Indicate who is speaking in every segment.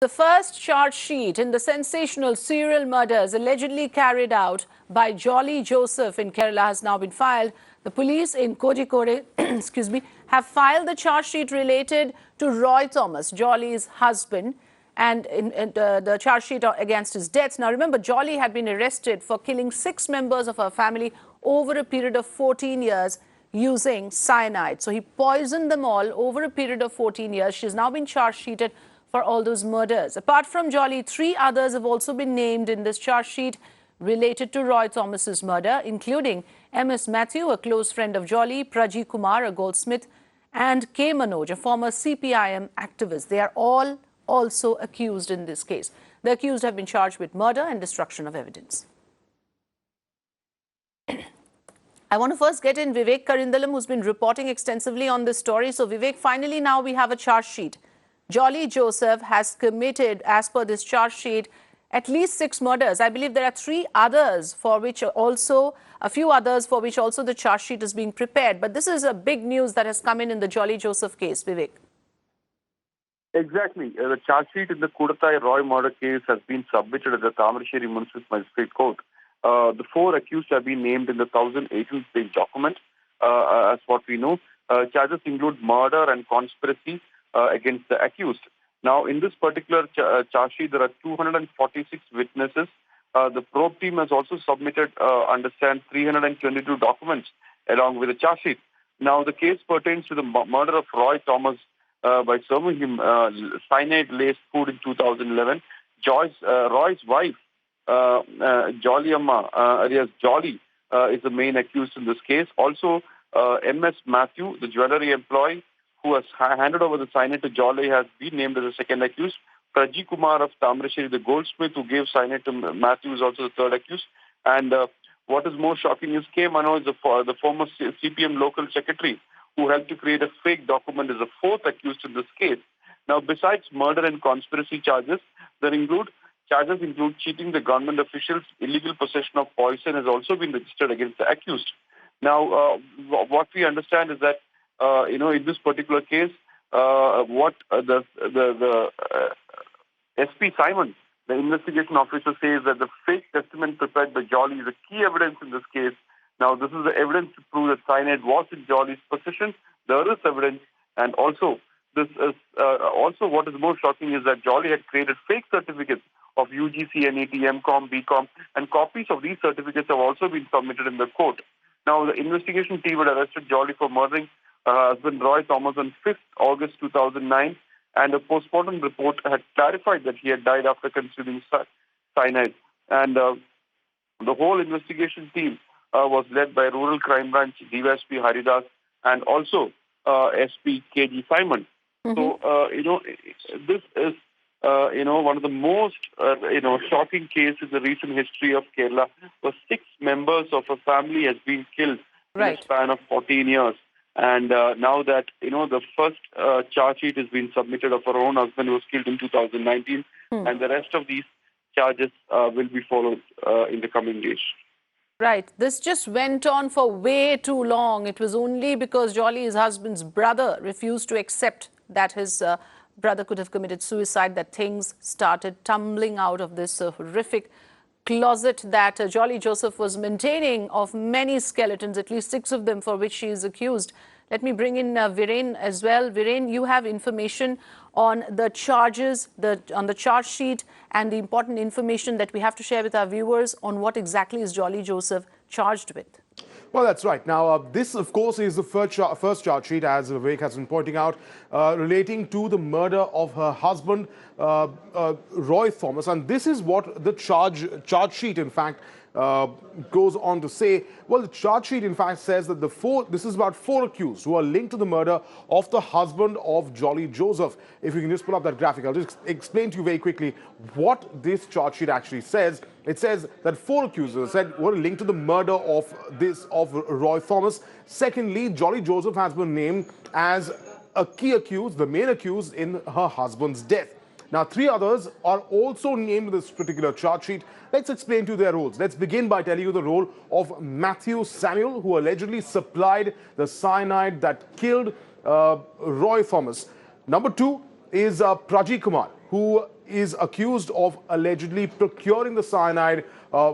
Speaker 1: The first charge sheet in the sensational serial murders allegedly carried out by Jolly Joseph in Kerala has now been filed. The police in Kozhikode, have filed the charge sheet related to Roy Thomas, Jolly's husband, and the charge sheet against his death. Now, remember, Jolly had been arrested for killing 6 members of her family over a period of 14 years using cyanide. So he poisoned them all over a period of 14 years. She's now been charge sheeted for all those murders. Apart from Jolly, 3 others have also been named in this charge sheet related to Roy Thomas's murder, including M.S. Matthew, a close friend of Jolly, Praji Kumar, a goldsmith, and K. Manoj, a former CPIM activist. They are all also accused in this case. The accused have been charged with murder and destruction of evidence. I want to first get in Vivek Karindalam, who's been reporting extensively on this story. So, Vivek, finally now we have a charge sheet. Jolly Joseph has committed, as per this charge sheet, at least 6 murders. I believe there are 3 others for which also, a few others for which also the charge sheet is being prepared. But this is a big news that has come in the Jolly Joseph case, Vivek.
Speaker 2: Exactly. The charge sheet in the Kudathai Roy murder case has been submitted at the Tamarasheri Municipal Magistrate Court. The 4 accused have been named in the 1018th page document, as what we know. Charges include murder and conspiracy against the accused. Now, in this particular charge sheet, there are 246 witnesses. The probe team has also submitted, 322 documents along with the charge sheet. Now, the case pertains to the murder of Roy Thomas by serving him cyanide-laced food in 2011. Roy's wife, Jolly Amma, alias Jolly, is the main accused in this case. Also, M.S. Matthew, the jewellery employee who has handed over the cyanide to Jolly, has been named as the second accused. Praji Kumar of Tamarasheri, the goldsmith who gave cyanide to Matthew, is also the third accused. And what is more shocking is K. Manoj, the former CPM local secretary, who helped to create a fake document, is the 4th accused in this case. Now, besides murder and conspiracy charges, charges include cheating the government officials. Illegal possession of poison has also been registered against the accused. Now, what we understand is that, in this particular case, what the SP Simon, the investigation officer, says that the fake testament prepared by Jolly is a key evidence in this case. Now, this is the evidence to prove that cyanide was in Jolly's possession. There is evidence, and also this is also what is more shocking is that Jolly had created fake certificates of UGC, NET, MCOM, BCom, and copies of these certificates have also been submitted in the court. Now, the investigation team had arrested Jolly for murdering her husband Roy Thomas on 5th August 2009, and a postmortem report had clarified that he had died after consuming cyanide. And the whole investigation team was led by Rural Crime Branch DYSP Haridas and also SP KG Simon. So, this is, one of the most, shocking cases in the recent history of Kerala, where 6 members of a family has been killed in a span of 14 years. And now that, the first charge sheet has been submitted of her own husband who was killed in 2019, and the rest of these charges will be followed in the coming days.
Speaker 1: Right. This just went on for way too long. It was only because Jolly's husband's brother refused to accept that his brother could have committed suicide that things started tumbling out of this horrific closet that Jolly Joseph was maintaining of many skeletons, at least 6 of them, for which she is accused. Let me bring in Viren as well. Viren, you have information on the charges, on the charge sheet, and the important information that we have to share with our viewers on what exactly is Jolly Joseph charged with.
Speaker 3: Well, that's right. Now, this, of course, is the first charge sheet, as Vivek has been pointing out, relating to the murder of her husband, Roy Thomas. And this is what the charge sheet, in fact, goes on to say. Well, the charge sheet, in fact, says that this is about 4 accused who are linked to the murder of the husband of Jolly Joseph. If you can just pull up that graphic, I'll just explain to you very quickly what this charge sheet actually says. It says that 4 accusers were linked to the murder of Roy Thomas. Secondly, Jolly Joseph has been named as a key accused, the main accused in her husband's death. Now, 3 others are also named in this particular charge sheet. Let's explain to you their roles. Let's begin by telling you the role of Matthew Samuel, who allegedly supplied the cyanide that killed Roy Thomas. Number 2 is Praji Kumar, who is accused of allegedly procuring the cyanide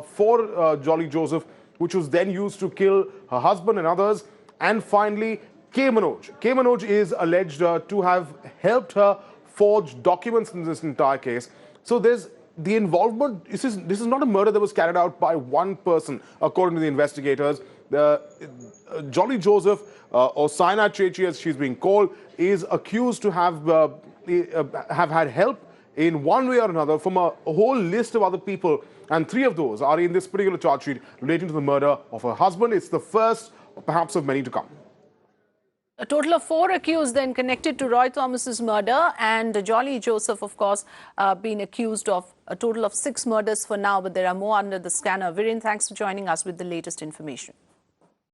Speaker 3: for Jolly Joseph, which was then used to kill her husband and others. And finally, K. Manoj. K. Manoj is alleged to have helped her forge documents in this entire case. So there's the involvement. This is not a murder that was carried out by one person, according to the investigators. Jolly Joseph, or Cyanide Chechi as she's being called, is accused to have had help in one way or another from a whole list of other people, and 3 of those are in this particular charge sheet relating to the murder of her husband. It's the first, perhaps, of many to come.
Speaker 1: A total of 4 accused then connected to Roy Thomas's murder, and Jolly Joseph, of course, being accused of a total of 6 murders for now, but there are more under the scanner. Viren, thanks for joining us with the latest information.